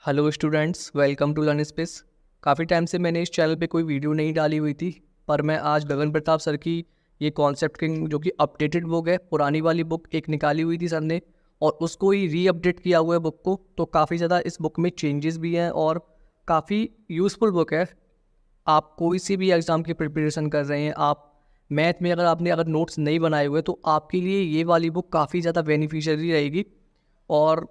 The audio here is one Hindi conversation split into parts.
Hello students, welcome to learn space. काफ़ी टाइम से मैंने इस चैनल पे कोई वीडियो नहीं डाली हुई थी, पर मैं आज गगन प्रताप सर की ये कॉन्सेप्ट किंग जो कि अपडेटेड बुक है, पुरानी वाली बुक एक निकाली हुई थी सर ने और उसको ही रीअपडेट किया हुआ है बुक को। तो काफ़ी ज़्यादा इस बुक में चेंजेस भी हैं और काफ़ी यूज़फुल बुक है। आप कोई सी भी एग्ज़ाम की प्रिपरेशन कर रहे हैं, आप मैथ में अगर नोट्स नहीं बनाए हुए तो आपके लिए ये वाली बुक काफ़ी ज़्यादा बेनिफिशियरी रहेगी। और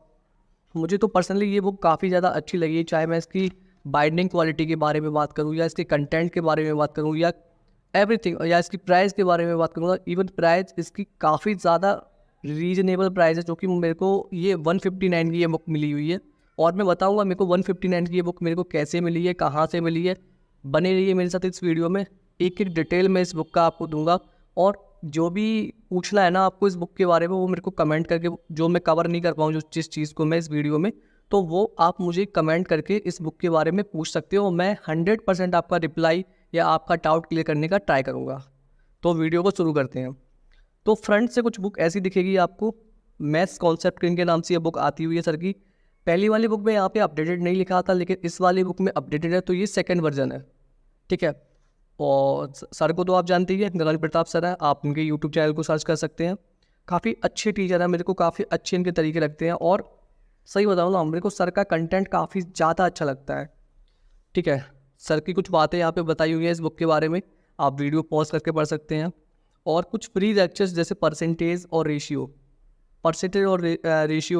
मुझे तो पर्सनली ये बुक काफ़ी ज़्यादा अच्छी लगी है, चाहे मैं इसकी बाइंडिंग क्वालिटी के बारे में बात करूँ या इसके कंटेंट के बारे में बात करूँ या एवरीथिंग, या इसकी प्राइस के बारे में बात करूँगा। इवन प्राइस इसकी काफ़ी ज़्यादा रीजनेबल प्राइस है, जो कि मेरे को ये 159 की ये बुक मिली हुई है। और मैं बताऊँगा मेरे को 159 की ये बुक मेरे को कैसे मिली है, कहाँ से मिली है। बने रहिए मेरे साथ इस वीडियो में, एक एक डिटेल मैं इस बुक का आपको दूंगा। और जो भी पूछना है ना आपको इस बुक के बारे में, वो मेरे को कमेंट करके, जो मैं कवर नहीं कर पाऊँ जिस चीज़ को मैं इस वीडियो में, तो वो आप मुझे कमेंट करके इस बुक के बारे में पूछ सकते हो। मैं 100% आपका रिप्लाई या आपका डाउट क्लियर करने का ट्राई करूँगा। तो वीडियो को शुरू करते हैं। तो फ्रंट से कुछ बुक ऐसी दिखेगी आपको, मैथ्स कॉन्सेप्ट किंग के नाम से ये बुक आती हुई है सर की। पहली वाली बुक में यहाँ पे अपडेटेड नहीं लिखा था, लेकिन इस वाली बुक में अपडेटेड है, तो ये सेकेंड वर्जन है, ठीक है। और सर को तो आप जानते ही हैं, गगन प्रताप सर है, आप उनके यूट्यूब चैनल को सर्च कर सकते हैं। काफ़ी अच्छे टीचर हैं, मेरे को काफ़ी अच्छे इनके तरीके लगते हैं। और सही बताऊँ ना, मेरे को सर का कंटेंट काफ़ी ज़्यादा अच्छा लगता है, ठीक है। सर की कुछ बातें यहाँ पे बताई हुई हैं इस बुक के बारे में, आप वीडियो पॉज करके पढ़ सकते हैं। और कुछ फ्री लेक्चर्स जैसे परसेंटेज और रेशियो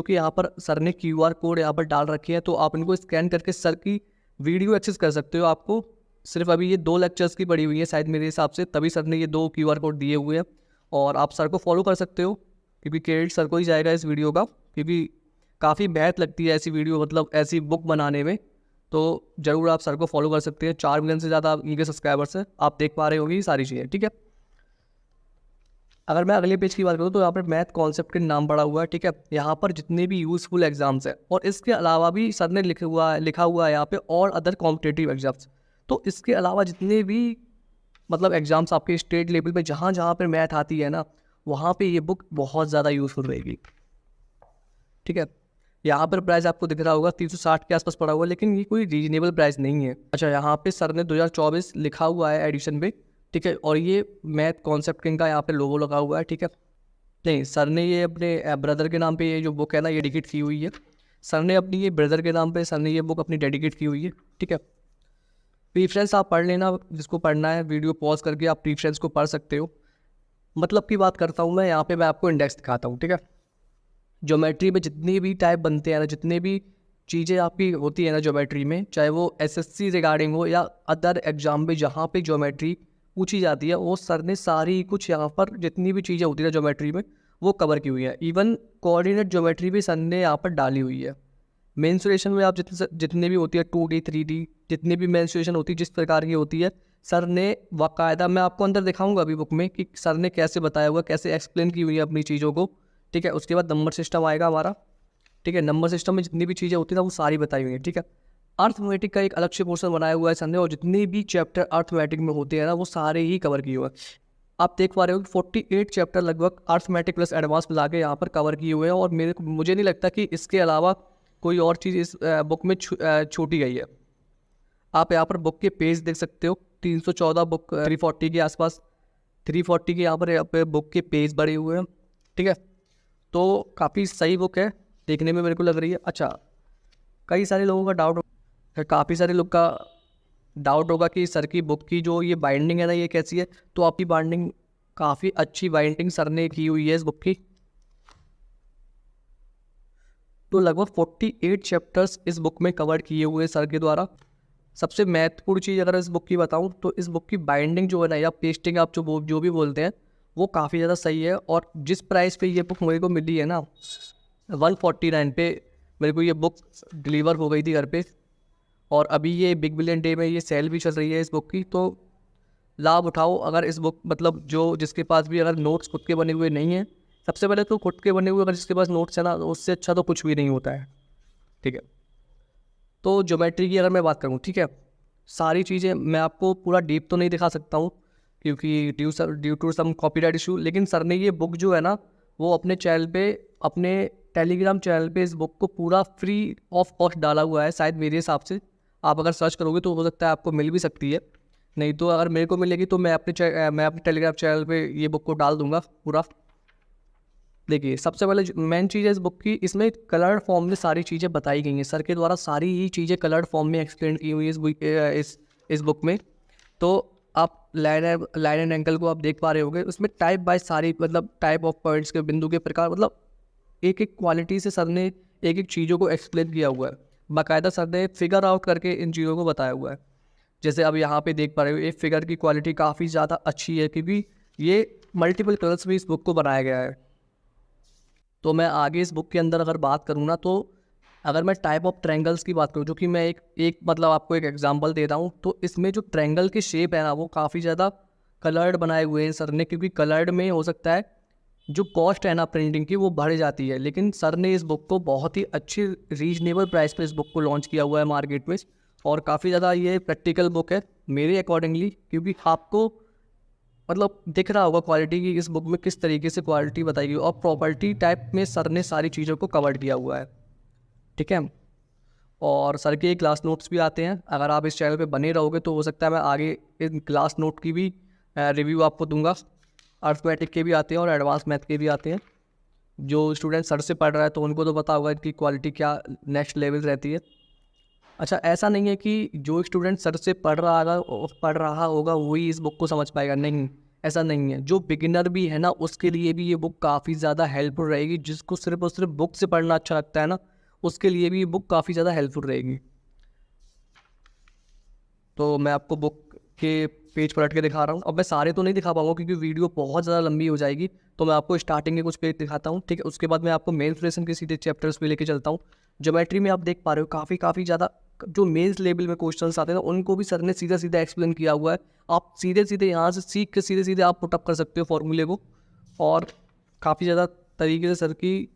की यहाँ पर सर ने QR कोड यहाँ पर डाल रखे हैं, तो आप इनको स्कैन करके सर की वीडियो एक्सेस कर सकते हो। आपको सिर्फ अभी ये 2 लेक्चर्स की पड़ी हुई है शायद मेरे हिसाब से, तभी सर ने ये 2 QR कोड दिए हुए हैं। और आप सर को फॉलो कर सकते हो, क्योंकि क्रेडिट सर को ही जाएगा इस वीडियो का, क्योंकि काफ़ी मेहनत लगती है ऐसी वीडियो, मतलब ऐसी बुक बनाने में। तो ज़रूर आप सर को फॉलो कर सकते हैं। 4 मिलियन से ज़्यादा इनके सब्सक्राइबर्स हैं, आप देख पा रहे होंगे ये सारी चीज़ें, ठीक है। अगर मैं अगले पेज की बात करूँ तो यहाँ पर मैथ कॉन्सेप्ट के नाम पड़ा हुआ है, ठीक है। यहाँ पर जितने भी यूज़फुल एग्जाम्स हैं, और इसके अलावा भी सर ने लिखा हुआ है यहाँ पे और अदर कॉम्पिटेटिव एग्जाम्स। तो इसके अलावा जितने भी मतलब एग्जाम्स आपके स्टेट लेवल पे जहाँ जहाँ पर मैथ आती है ना, वहाँ पे ये बुक बहुत ज़्यादा यूज़फुल रहेगी, ठीक है। यहाँ पर प्राइस आपको दिख रहा होगा 360 के आसपास पड़ा हुआ है, लेकिन ये कोई रीजनेबल प्राइस नहीं है। अच्छा, यहाँ पे सर ने 2024 लिखा हुआ है एडिशन पे, ठीक है। और ये मैथ कॉन्सेप्ट किंग का यहाँ पे लोगो लगा हुआ है, ठीक है। नहीं, सर ने ये अपने ब्रदर के नाम पे ये जो बुक है ना, ये डेडिकेट की हुई है। सर ने अपनी ये ब्रदर के नाम पे सर ने ये बुक अपनी डेडिकेट की हुई है, ठीक है। प्रीफ्रेंस आप पढ़ लेना, जिसको पढ़ना है वीडियो पॉज करके आप प्रीफ्रेंस को पढ़ सकते हो। मतलब की बात करता हूँ मैं, यहाँ पे मैं आपको इंडेक्स दिखाता हूँ, ठीक है। ज्योमेट्री में जितने भी टाइप बनते हैं ना, जितने भी चीज़ें आपकी होती है ना ज्योमेट्री में, चाहे वो SSC रिगार्डिंग हो या अदर एग्जाम में जहाँ पे ज्योमेट्री पूछी जाती है, वो सर ने सारी कुछ यहाँ पर जितनी भी चीज़ें होती है ज्योमेट्री में वो कवर की हुई है। इवन कोऑर्डिनेट ज्योमेट्री भी सर ने यहाँ पर डाली हुई है। मेंसुरेशन में आप जितने भी होती है 2D 3D, जितनी भी मेंसुरेशन होती है जिस प्रकार की होती है, सर ने बाकायदा, मैं आपको अंदर दिखाऊंगा अभी बुक में कि सर ने कैसे बताया हुआ, कैसे एक्सप्लेन की हुई है अपनी चीज़ों को, ठीक है। उसके बाद नंबर सिस्टम आएगा हमारा, ठीक है। नंबर सिस्टम में जितनी भी चीज़ें होती है ना, वो सारी बताई हुई है, ठीक है। अर्थमेटिक का एक अलग से पोर्शन बनाया हुआ है सर ने, और जितने भी चैप्टर अर्थमेटिक में होते हैं ना, वो सारे ही कवर किए हुए हैं। आप देख पा रहे हो कि 48 चैप्टर लगभग अर्थमेटिक प्लस एडवांस मिला के यहाँ पर कवर किए हुए हैं। और मुझे नहीं लगता कि इसके अलावा कोई और चीज़ इस बुक में छूटी गई है। आप यहाँ पर बुक के पेज देख सकते हो, 314 बुक 340 के आसपास, 340 के यहाँ पर बुक के पेज बड़े हुए हैं, ठीक है। तो काफ़ी सही बुक है, देखने में मेरे को लग रही है। अच्छा, काफ़ी सारे लोगों का डाउट होगा कि सर की बुक की जो ये बाइंडिंग है ना, ये कैसी है। तो आपकी बाइंडिंग, काफ़ी अच्छी बाइंडिंग सर ने की हुई है इस बुक की। तो लगभग 48 चैप्टर्स इस बुक में कवर किए हुए सर के द्वारा। सबसे महत्वपूर्ण चीज़ अगर इस बुक की बताऊं, तो इस बुक की बाइंडिंग जो है ना, या पेस्टिंग आप जो भी बोलते हैं, वो काफ़ी ज़्यादा सही है। और जिस प्राइस पे ये बुक मेरे को मिली है ना, 149 पे मेरे को ये बुक डिलीवर हो गई थी घर पे। और अभी ये बिग बिलियन डे में ये सेल भी चल रही है इस बुक की, तो लाभ उठाओ। अगर इस बुक, मतलब जिसके पास भी अगर नोट्स खुद के बने हुए नहीं हैं, सबसे पहले तो खुद के बने हुए अगर जिसके पास नोट्स है ना, उससे अच्छा तो कुछ भी नहीं होता है, ठीक है। तो ज्योमेट्री की अगर मैं बात करूँ, ठीक है, सारी चीज़ें मैं आपको पूरा डीप तो नहीं दिखा सकता हूँ, क्योंकि due to some copyright issue. लेकिन सर ने ये बुक जो है ना, वो अपने चैनल पे अपने टेलीग्राम चैनल पे इस बुक को पूरा फ्री ऑफ कॉस्ट डाला हुआ है शायद, मेरे हिसाब से। आप अगर सर्च करोगे तो हो सकता है आपको मिल भी सकती है, नहीं तो अगर मेरे को मिलेगी तो मैं अपने टेलीग्राम चैनल पे ये बुक को डाल दूंगा पूरा। देखिए, सबसे पहले मेन चीज़ है इस बुक की, इसमें कलर्ड फॉर्म में सारी चीज़ें बताई गई हैं। सर के द्वारा सारी ही चीज़ें कलर्ड फॉर्म में एक्सप्लेन की हुई है इस बुक में। तो आप लाइन एंड एंगल को आप देख पा रहे होगे, उसमें टाइप बाय सारी मतलब टाइप ऑफ पॉइंट्स के बिंदु के प्रकार, मतलब एक एक क्वालिटी से सर ने एक एक चीज़ों को एक्सप्लेन किया हुआ है। बाकायदा सर ने फिगर आउट करके इन चीज़ों को बताया हुआ है। जैसे अब यहाँ पे देख पा रहे हो, एक फिगर की क्वालिटी काफ़ी ज़्यादा अच्छी है क्योंकि ये मल्टीपल कलर्स में इस बुक को बनाया गया है। तो मैं आगे इस बुक के अंदर अगर बात करूँ ना, तो अगर मैं टाइप ऑफ ट्रायंगल्स की बात करूँ, जो कि मैं एक मतलब आपको एक एग्जांपल देता हूँ, तो इसमें जो ट्रायंगल की शेप है ना, वो काफ़ी ज़्यादा कलर्ड बनाए हुए हैं सर ने, क्योंकि कलर्ड में हो सकता है जो कॉस्ट है ना प्रिंटिंग की वो बढ़ जाती है, लेकिन सर ने इस बुक को बहुत ही अच्छी रीजनेबल प्राइस पर इस बुक को लॉन्च किया हुआ है मार्केट में। और काफ़ी ज़्यादा ये प्रैक्टिकल बुक है मेरे अकॉर्डिंगली, क्योंकि आपको मतलब दिख रहा होगा क्वालिटी की इस बुक में किस तरीके से क्वालिटी बताई गई, और प्रॉपर्टी टाइप में सर ने सारी चीज़ों को कवर किया हुआ है, ठीक है। और सर के क्लास नोट्स भी आते हैं, अगर आप इस चैनल पे बने रहोगे तो हो सकता है मैं आगे इन क्लास नोट की भी रिव्यू आपको दूंगा। अर्थमेटिक के भी आते हैं और एडवांस मैथ के भी आते हैं। जो स्टूडेंट सर से पढ़ रहा है तो उनको तो पता होगा इनकी क्वालिटी क्या नेक्स्ट लेवल रहती है। अच्छा, ऐसा नहीं है कि जो स्टूडेंट सर से पढ़ रहा होगा वही इस बुक को समझ पाएगा, नहीं, ऐसा नहीं है। जो बिगिनर भी है ना, उसके लिए भी ये बुक काफ़ी ज़्यादा हेल्पफुल रहेगी। जिसको सिर्फ और सिर्फ बुक से पढ़ना अच्छा लगता है ना, उसके लिए भी ये बुक काफ़ी ज़्यादा हेल्पफुल रहेगी। तो मैं आपको बुक के पेज पलट के दिखा रहा हूँ। अब मैं सारे तो नहीं दिखा पाऊंगा क्योंकि वीडियो बहुत ज़्यादा लंबी हो जाएगी, तो मैं आपको स्टार्टिंग के कुछ पेज दिखाता हूँ, ठीक है। उसके बाद मैं आपको मेंसुरेशन के सीधे चैप्टर्स पे लेके चलता हूँ। ज्योमेट्री में आप देख पा रहे हो काफ़ी ज़्यादा जो मेंस लेवल में क्वेश्चंस आते हैं ना, उनको भी सर ने सीधा सीधा एक्सप्लेन किया हुआ है। आप सीधे सीधे यहाँ से सीख के सीधे सीधे आप पुटअप कर सकते हो फॉर्मूले को, और काफ़ी ज़्यादा तरीके से सर की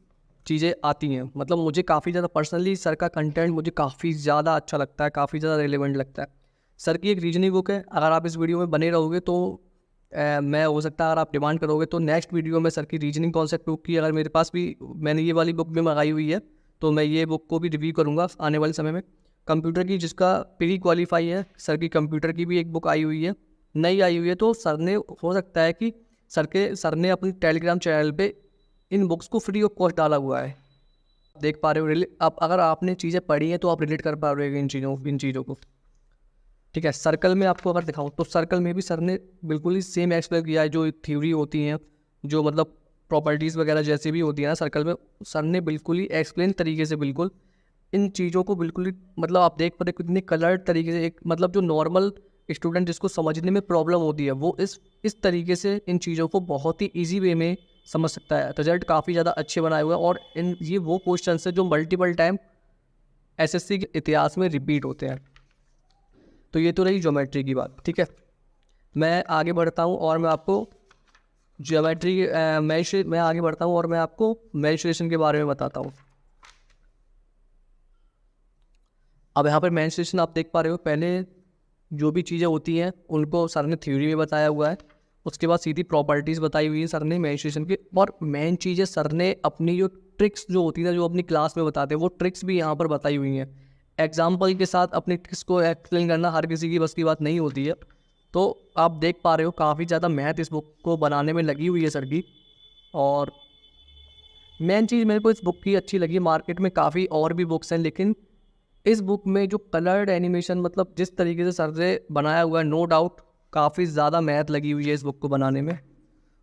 चीज़ें आती हैं। मतलब मुझे काफ़ी ज़्यादा पर्सनली सर का कंटेंट मुझे काफ़ी ज़्यादा अच्छा लगता है, काफ़ी ज़्यादा रेलेवेंट लगता है। सर की एक रीजनिंग बुक है, अगर आप इस वीडियो में बने रहोगे तो मैं हो सकता है अगर आप डिमांड करोगे तो नेक्स्ट वीडियो में सर की रीजनिंग कॉन्सेप्ट बुक की, अगर मेरे पास भी मैंने ये वाली बुक भी मंगाई हुई है तो मैं ये बुक को भी रिव्यू करूँगा आने वाले समय में। कंप्यूटर की जिसका प्री क्वालिफाई है, सर की कंप्यूटर की भी एक बुक आई हुई है, नई आई हुई है। तो सर ने हो सकता है कि सर ने अपनी टेलीग्राम चैनल पे इन बुक्स को फ्री ऑफ कॉस्ट डाला हुआ है। देख पा रहे हो, आप अगर आपने चीज़ें पढ़ी हैं तो आप रिलेट कर पा रहे हो इन चीज़ों को, ठीक है। सर्कल में आपको अगर दिखाऊं तो सर्कल में भी सर ने बिल्कुल ही सेम एक्सप्लेन किया है। जो थ्योरी होती हैं, जो मतलब प्रॉपर्टीज़ वगैरह जैसे भी होती है ना सर्कल में, सर ने बिल्कुल ही एक्सप्लेन तरीके से बिल्कुल इन चीज़ों को बिल्कुल ही मतलब आप देख पा रहे कितने कलर्ड तरीके से, एक मतलब जो नॉर्मल स्टूडेंट जिसको समझने में प्रॉब्लम होती है वो इस तरीके से इन चीज़ों को बहुत ही ईजी वे में समझ सकता है। रिजल्ट काफ़ी ज़्यादा अच्छे बनाए हुए हैं, और ये वो क्वेश्चन है जो मल्टीपल टाइम एसएससी के इतिहास में रिपीट होते हैं। तो ये तो रही ज्योमेट्री की बात, ठीक है। मैं आगे बढ़ता हूँ और मैं आपको मैं आगे बढ़ता हूँ और मैं आपको मेंस्ट्रुएशन के बारे में बताता हूँ। अब यहाँ पर मेंस्ट्रुएशन आप देख पा रहे हो, पहले जो भी चीज़ें होती हैं उनको सर ने थ्योरी में बताया हुआ है, उसके बाद सीधी प्रॉपर्टीज़ बताई हुई है सर ने मेंस्ट्रुएशन की, और मेन चीज़ें सर ने अपनी जो ट्रिक्स जो होती है जो अपनी क्लास में बताते हैं वो ट्रिक्स भी यहाँ पर बताई हुई हैं। एग्जाम्पल के साथ अपनी ट्रिक्स को एक्सप्लेन करना हर किसी की बस की बात नहीं होती है। तो आप देख पा रहे हो काफ़ी ज़्यादा मेहनत इस बुक को बनाने में लगी हुई है सर की। और मेन चीज़ मेरे को इस बुक की अच्छी लगी, मार्केट में काफ़ी और भी बुक्स हैं, लेकिन इस बुक में जो कलर्ड एनिमेशन मतलब जिस तरीके से सर ने बनाया हुआ है, नो डाउट काफ़ी ज़्यादा मेहनत लगी हुई है इस बुक को बनाने में।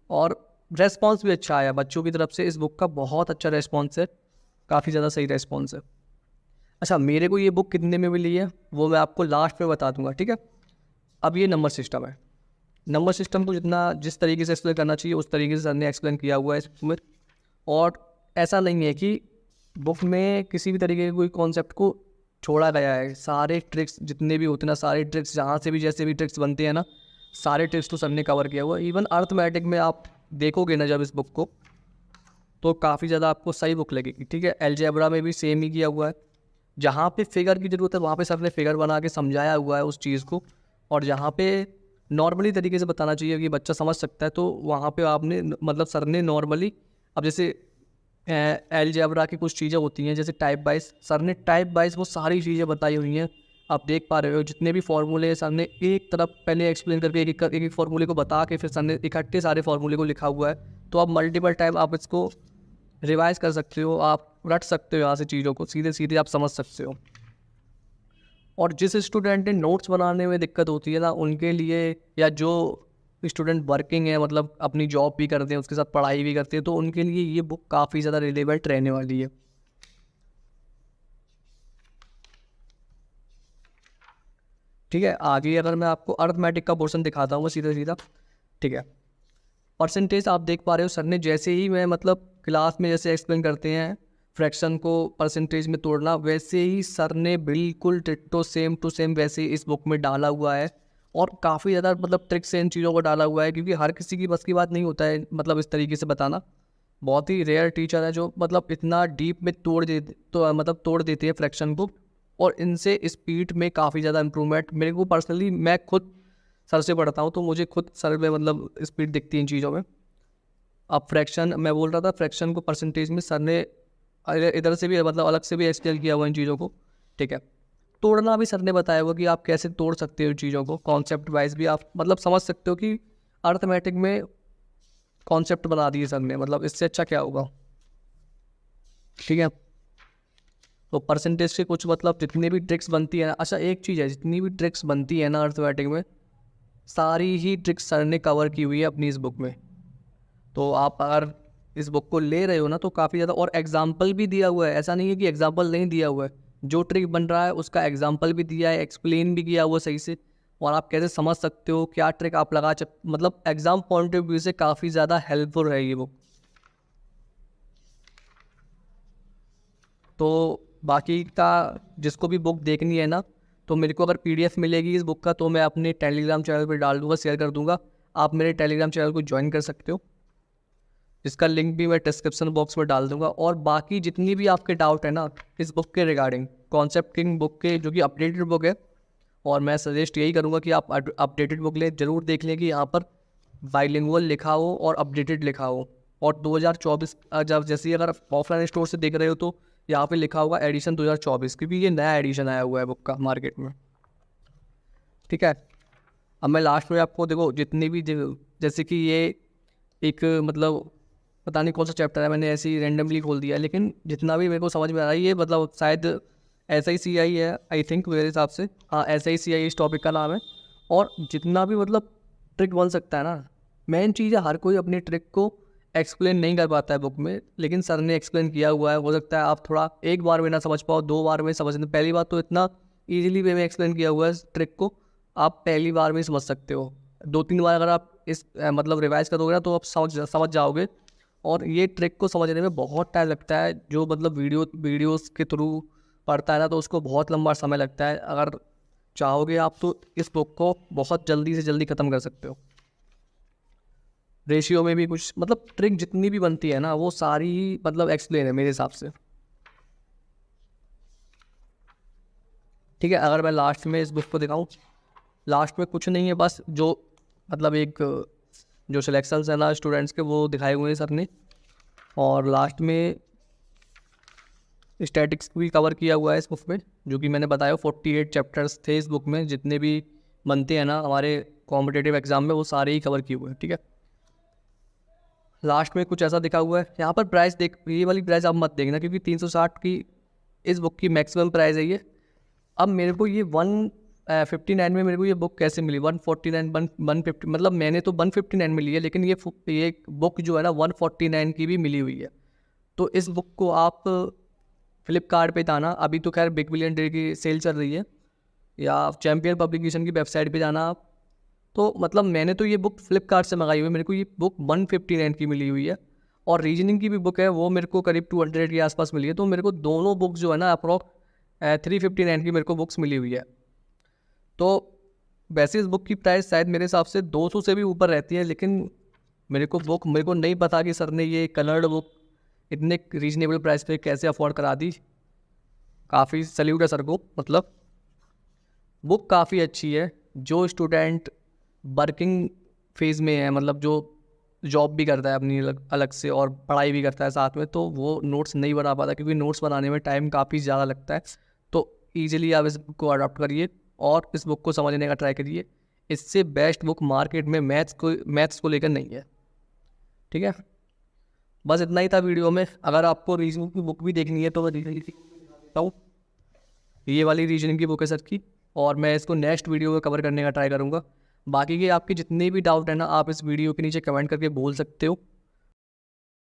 और रेस्पॉन्स भी अच्छा आया बच्चों की तरफ से, इस बुक का बहुत अच्छा रेस्पॉन्स है, काफ़ी ज़्यादा सही रेस्पॉन्स है। अच्छा, मेरे को ये बुक कितने में मिली है वो मैं आपको लास्ट में बता दूंगा, ठीक है। अब ये नंबर सिस्टम है, नंबर सिस्टम को जिस तरीके से एक्सप्लेन करना चाहिए उस तरीके से सर ने एक्सप्लेन किया हुआ है इस बुक में। और ऐसा नहीं है कि बुक में किसी भी तरीके के कोई कॉन्सेप्ट को छोड़ा गया है। सारे ट्रिक्स जितने भी होते हैं ना, सारे ट्रिक्स जहाँ से भी जैसे भी ट्रिक्स बनते हैं ना, सारे ट्रिक्स तो सर ने कवर किया हुआ है। इवन अर्थमेटिक में आप देखोगे ना जब इस बुक को, तो काफ़ी ज़्यादा आपको सही बुक लगेगी, ठीक है। अलजेब्रा में भी सेम ही किया हुआ है, जहाँ पे फिगर की ज़रूरत है वहाँ पे सर ने फिगर बना के समझाया हुआ है उस चीज़ को, और जहाँ पे नॉर्मली तरीके से बताना चाहिए कि बच्चा समझ सकता है तो वहाँ पे आपने मतलब सर ने नॉर्मली, अब जैसे अलजेब्रा की कुछ चीज़ें होती हैं जैसे टाइप वाइज, सर ने टाइप वाइज वो सारी चीज़ें बताई हुई हैं। आप देख पा रहे हो जितने भी फार्मूले सर ने एक तरफ पहले एक्सप्लेन करके एक फार्मूले को बता के फिर सर ने इकट्ठे सारे फार्मूले को लिखा हुआ है। तो आप मल्टीपल टाइम आप इसको रिवाइज कर सकते हो, आप रट सकते हो यहाँ से चीज़ों को, सीधे सीधे आप समझ सकते हो। और जिस स्टूडेंट ने नोट्स बनाने में दिक्कत होती है ना, उनके लिए, या जो स्टूडेंट वर्किंग है मतलब अपनी जॉब भी करते हैं उसके साथ पढ़ाई भी करते हैं, तो उनके लिए ये बुक काफ़ी ज़्यादा रिलेवेंट रहने वाली है। ठीक है, आगे अगर मैं आपको अर्थमेटिक का पोर्शन दिखाता हूँ सीधा सीधा। ठीक है, परसेंटेज आप देख पा रहे हो सर ने जैसे ही मैं मतलब क्लास में जैसे एक्सप्लेन करते हैं फ्रैक्शन को परसेंटेज में तोड़ना, वैसे ही सर ने बिल्कुल डिट्टो सेम टू सेम वैसे इस बुक में डाला हुआ है। और काफ़ी ज़्यादा मतलब ट्रिक्स इन चीज़ों को डाला हुआ है, क्योंकि हर किसी की बस की बात नहीं होता है मतलब इस तरीके से बताना। बहुत ही रेयर टीचर है जो मतलब इतना डीप में तोड़ देते हैं फ्रैक्शन को। और इनसे स्पीड में काफ़ी ज़्यादा इम्प्रूवमेंट मेरे को पर्सनली, मैं खुद सर से पढ़ता हूँ तो मुझे खुद सर में मतलब स्पीड दिखती है इन चीज़ों में। अब फ्रैक्शन मैं बोल रहा था, फ्रैक्शन को परसेंटेज में सर ने इधर से भी मतलब अलग से भी एक्सप्लेन किया हुआ इन चीज़ों को। ठीक है, तोड़ना भी सर ने बताया हुआ कि आप कैसे तोड़ सकते हो चीज़ों को, कॉन्सेप्ट वाइज भी आप मतलब समझ सकते हो कि अर्थमेटिक में कॉन्सेप्ट बना दिए सर ने, मतलब इससे अच्छा क्या होगा। ठीक है, तो परसेंटेज से कुछ मतलब जितनी भी ट्रिक्स बनती है ना, अच्छा एक चीज़ है, जितनी भी ट्रिक्स बनती है ना अर्थमेटिक में, सारी ही ट्रिक्स सर ने कवर की हुई है अपनी इस बुक में। तो आप अगर इस बुक को ले रहे हो ना तो काफ़ी ज़्यादा, और एग्जाम्पल भी दिया हुआ है, ऐसा नहीं है कि एग्जाम्पल नहीं दिया हुआ है। जो ट्रिक बन रहा है उसका एग्जाम्पल भी दिया है, एक्सप्लेन भी किया हुआ सही से, और आप कैसे समझ सकते हो क्या ट्रिक आप मतलब एग्जाम पॉइंट ऑफ व्यू से काफ़ी ज़्यादा हेल्पफुल है ये बुक। तो बाकी का जिसको भी बुक देखनी है ना, तो मेरे को अगर PDF मिलेगी इस बुक का तो मैं अपने टेलीग्राम चैनल पर डाल दूँगा, शेयर कर दूँगा। आप मेरे टेलीग्राम चैनल को ज्वाइन कर सकते हो, जिसका लिंक भी मैं डिस्क्रिप्शन बॉक्स में डाल दूंगा। और बाकी जितनी भी आपके डाउट है ना इस बुक के रिगार्डिंग, कॉन्सेप्ट किंग बुक के, जो कि अपडेटेड बुक है, और मैं सजेस्ट यही करूँगा कि आप अपडेटेड बुक लें, ज़रूर देख लें कि यहाँ पर बाइलिंगुअल लिखा हो और अपडेटेड लिखा हो। और 2024 जब जैसे ही अगर ऑफलाइन स्टोर से देख रहे हो तो यहाँ पे लिखा होगा एडिशन 2024, क्योंकि ये नया एडिशन आया हुआ है बुक का मार्केट में। ठीक है, अब मैं लास्ट में आपको देखो जितनी भी जैसे कि ये एक मतलब पता नहीं कौन सा चैप्टर है, मैंने ऐसे ही रैंडमली खोल दिया है, लेकिन जितना भी मेरे को समझ में आ रहा है ये मतलब शायद SICI है, आई थिंक मेरे हिसाब से, हाँ SICI इस टॉपिक का नाम है। और जितना भी मतलब ट्रिक बन सकता है ना, मेन चीज़ है हर कोई अपनी ट्रिक को एक्सप्लेन नहीं कर पाता है बुक में, लेकिन सर ने एक्सप्लेन किया हुआ है। हो सकता है आप थोड़ा एक बार में ना समझ पाओ, 2 बार में समझ, पहली बार तो इतना ईजिली वे में एक्सप्लेन किया हुआ है ट्रिक को, आप पहली बार में ही समझ सकते हो। 2-3 बार अगर आप इस मतलब रिवाइज करोगे ना तो आप समझ जाओगे। और ये ट्रिक को समझने में बहुत टाइम लगता है, जो मतलब वीडियोस के थ्रू पढ़ता है ना तो उसको बहुत लंबा समय लगता है। अगर चाहोगे आप तो इस बुक को बहुत जल्दी से जल्दी ख़त्म कर सकते हो। रेशियो में भी कुछ मतलब ट्रिक जितनी भी बनती है ना वो सारी ही मतलब एक्सप्लेन है मेरे हिसाब से। ठीक है, अगर मैं लास्ट में इस बुक को दिखाऊं, लास्ट में कुछ नहीं है, बस जो मतलब एक जो सिलेक्शंस है ना स्टूडेंट्स के वो दिखाए हुए हैं सर ने, और लास्ट में स्टैटिक्स भी कवर किया हुआ है इस बुक में, जो कि मैंने बताया 48 चैप्टर्स थे इस बुक में, जितने भी बनते हैं ना हमारे कॉम्पिटेटिव एग्जाम में वो सारे ही कवर किए हुए हैं। ठीक है, लास्ट में कुछ ऐसा दिखा हुआ है यहाँ पर, प्राइस देख, ये वाली प्राइस आप मत देखना क्योंकि 360 की इस बुक की मैक्सिमम प्राइस है ये। अब मेरे को ये 159 में मेरे को ये बुक कैसे मिली, 149 150 मतलब मैंने तो 159 में ली है, लेकिन ये बुक जो है ना 149 की भी मिली हुई है। तो इस बुक को आप फ्लिपकार्ट पे जाना, अभी तो खैर बिग बिलियन डे की सेल चल रही है, या चैम्पियन पब्लिकेशन की वेबसाइट पे जाना आप, तो मतलब मैंने तो ये बुक फ्लिपकार्ट से मंगाई हुई है, मेरे को ये बुक 159 की मिली हुई है। और रीजनिंग की भी बुक है वो मेरे को करीब 200 के आसपास मिली है। तो मेरे को दोनों बुक्स जो है ना अप्रॉक्स 359 की मेरे को बुक्स मिली हुई है। तो वैसे इस बुक की प्राइस शायद मेरे हिसाब से 200 से भी ऊपर रहती है, लेकिन मेरे को नहीं पता कि सर ने ये कलर्ड बुक इतने रीजनेबल प्राइस पे कैसे अफोर्ड करा दी। काफ़ी सल्यूट है सर को, मतलब बुक काफ़ी अच्छी है। जो स्टूडेंट वर्किंग फेज़ में है, मतलब जो जॉब भी करता है अपनी अलग से और पढ़ाई भी करता है साथ में, तो वो नोट्स नहीं बना पाता क्योंकि नोट्स बनाने में टाइम काफ़ी ज़्यादा लगता है। तो ईजिली आप इस बुक को अडॉप्ट करिए और इस बुक को समझने का ट्राई करिए। इससे बेस्ट बुक मार्केट में मैथ्स को लेकर नहीं है। ठीक है, बस इतना ही था वीडियो में। अगर आपको रीजनिंग की बुक भी देखनी है तो मैं दिखाता हूँ, ये वाली रीजनिंग की बुक है सर की, और मैं इसको नेक्स्ट वीडियो में कवर करने का ट्राई करूँगा। बाकी के आपके जितने भी डाउट है ना, आप इस वीडियो के नीचे कमेंट करके बोल सकते हो।